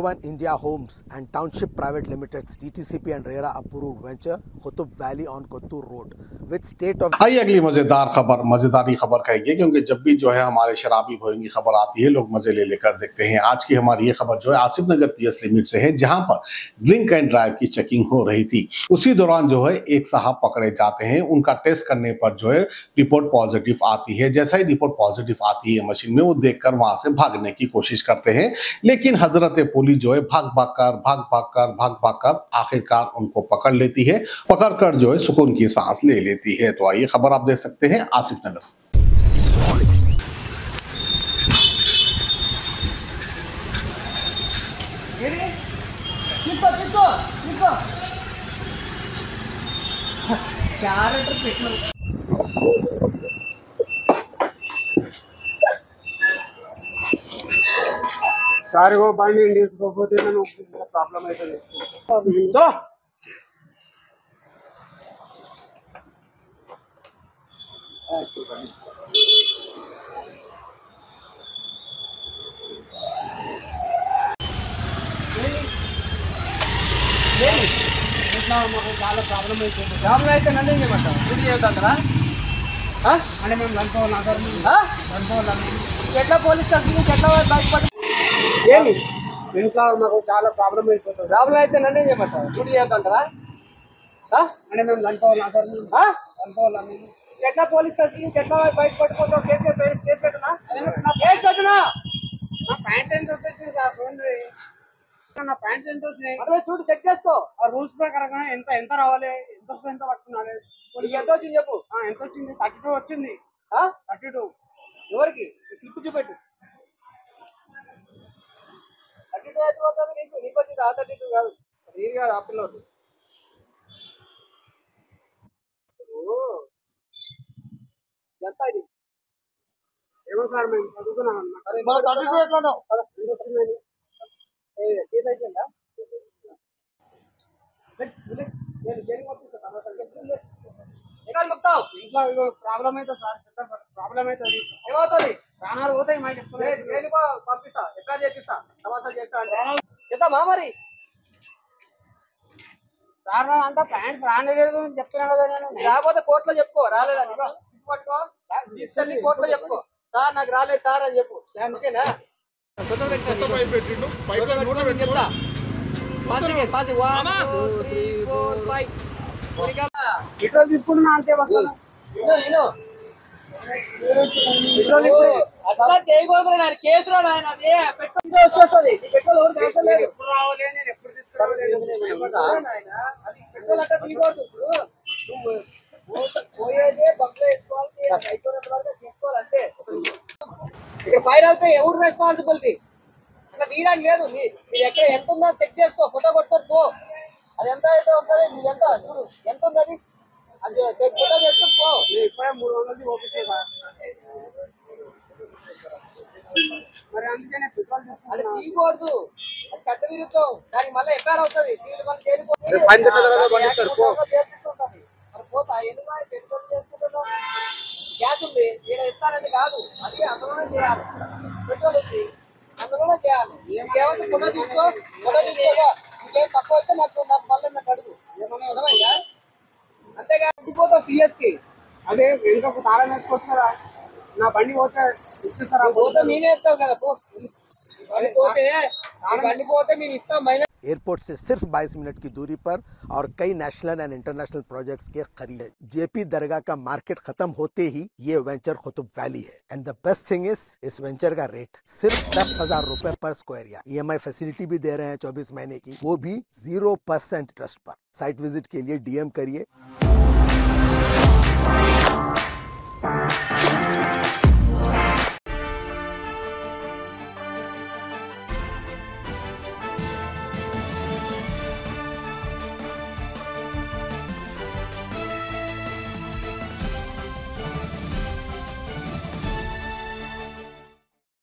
J1 India Homes and Township Private Limited's DTCP and RERA approved venture Qutub Valley on Kottur Road with state of आइए अगली मजेदारी खबर कहेंगे क्योंकि जब भी जो है हमारे शराबी भोइंग की खबर आती है लोग मजे ले लेकर देखते हैं। आज की हमारी ये खबर जो है आसिफ नगर पीएस लिमिट से है, जहां पर ड्रिंक एंड ड्राइव की चेकिंग हो रही थी। उसी दौरान जो है एक साहब पकड़े जाते हैं। उनका टेस्ट करने पर जो है रिपोर्ट पॉजिटिव आती है। जैसा ही रिपोर्ट पॉजिटिव आती है मशीन में, वो देखकर वहां से भागने की कोशिश करते हैं, लेकिन हजरत पुलिस जो है भाग भाग कर आखिरकार उनको पकड़ लेती है। पकड़कर जो है सुकून की सांस ले लेती है। तो आइए खबर आप देख सकते हैं आसिफ नगर से। సార్ గో బండి తీసుకోకపోతే నేను ప్రాబ్లం అవుతుంది. చలో ఇట్లా మాకు చాలా ప్రాబ్లం అవుతుంది. ప్రాబ్లం అయితే నన్ను ఏం చేయమంటావు? ఇది చేద్దాంరా అంటే మేము లంకోవాలి లంకోవాలి ఎట్లా పోలీస్ కస్టడీ నుంచి ఎట్లా బయటపడి ఏమి ఇంట్లో మాకు చాలా ప్రాబ్లం అయిపోతుంది. ప్రాబ్లం అయితే నన్ను ఏం చేయమంటావు? డ్యూటీ చేద్దాంటారా అంటే మేము లంకోవాలి లంకోవాలి ఎట్లా పోలీస్ కస్టడీ నుంచి ఎట్లా బయటపడిపోతావు? కేసు పెట్టనా నా ప్యాంట్ ఎంత వచ్చేసింది సార్? చూడండి నా ప్యాంట్స్ ఎంత వచ్చినాయి అదే చూడు, చెక్ చేసుకో. ఆ రూల్స్ ప్రకారంగా ఎంత రావాలి, ఎంత వస్తుంది, ఎంత పట్టుకున్నాను. ఎంత వచ్చింది చెప్పు. ఎంత వచ్చింది? 32 వచ్చింది. 32 ఎవరికి? స్లిప్ చూపెట్టు. 32 అయితే పోతుంది నీకు వచ్చింది. 32 కాదు, ఇది కాదు, ఆ పిల్లలు ఎంత ఇది ఏమో సార్ మేము చదువుకున్నాం అన్నమాట. ఇంట్లో ప్రాబ్లం అవుతుంది సార్, ప్రాబ్లం అవుతుంది. ఏమవుతుంది? ప్రాణాలు పోతాయి. పంపిస్తా, ఎట్లా చేపిస్తా, సమాచారం చేస్తా చేద్దామా మరి. సార్ అంతా ప్యాంట్ రాలేదు చెప్తున్నా కదా నేను. రాకపోతే కోర్టులో చెప్పుకో రాలేదని పట్టుకో, కోర్టులో చెప్పుకో. సార్ నాకు రాలేదు సార్ అని చెప్పు. ఓకేనా? చెప్తా పెట్రోల్ తీసుకుంటున్నా అంతే. అట్లా చేయకూడదు నాయన, కేసులో నాయన. అది పెట్రోల్ వచ్చేస్తుంది. పెట్రోల్ ఎప్పుడు రావాలి, నేను ఎప్పుడు తీసుకురావాలి. పెట్రోల్ అట్లా తీయకూడదు. ఇప్పుడు పోయేదే బంక్లో వేసుకోవాలి, అయిపోయినంత వరకు తీసుకోవాలంటే. ఇక్కడ ఫైర్ అవుతే ఎవరు రెస్పాన్సిబిలిటీ? అట్లా తీయడానికి లేదు. మీరు ఎక్కడ ఎంత ఉందో చెక్ చేసుకో, ఫోటో కొట్టుకొని పో. అది ఎంత అయితే ఉంటుంది, మీరు ఎంత చూడు ఎంత ఉంది అది ఫోటో చేసుకొని పో. ఇప్పుడే 300 ఓపిస్తే మరి అందుకనే పెట్రోల్ అది తీయకూడదు. అది చట్ట విరుద్ధం. దానికి మళ్ళీ ఎఫ్ఐఆర్ అవుతుంది. మరి పోతా ఎందుకు పెట్రోల్ చేసుకుంటున్నాం? గ్యాస్ ఉంది ఇక్కడ ఇస్తారని కాదు, అది అందులోనే చేయాలి. పెట్రోల్ ఉంది అందులోనే చేయాలి. ఏమంటే ఫోటో తీసుకో, ఫోటో తీసుకోగా ఇంకేం తక్కువ అయితే నాకు మళ్ళీ నాకు అడుగు. అర్థమైందా? అంతేగా ఇంటిపోతావు పిఎస్ కి. అదే ఇంకొక తాళం వేసుకొచ్చారా? నా బండి పోతే ఇస్తారా? పోతే నేనే ఇస్తావు కదా. బండి పోతే మేము ఇస్తాం. एयरपोर्ट से सिर्फ 22 मिनट की दूरी पर और कई नेशनल एंड इंटरनेशनल प्रोजेक्ट्स के करीब है। जेपी दरगाह का मार्केट खत्म होते ही ये वेंचर कुतुब वैली है। एंड द बेस्ट थिंग इस वेंचर का रेट सिर्फ 10,000 रुपए पर स्क्वायर यार्ड। EMI फैसिलिटी भी दे रहे हैं 24 महीने की, वो भी 0% इंटरेस्ट पर। साइट विजिट के लिए DM करिए।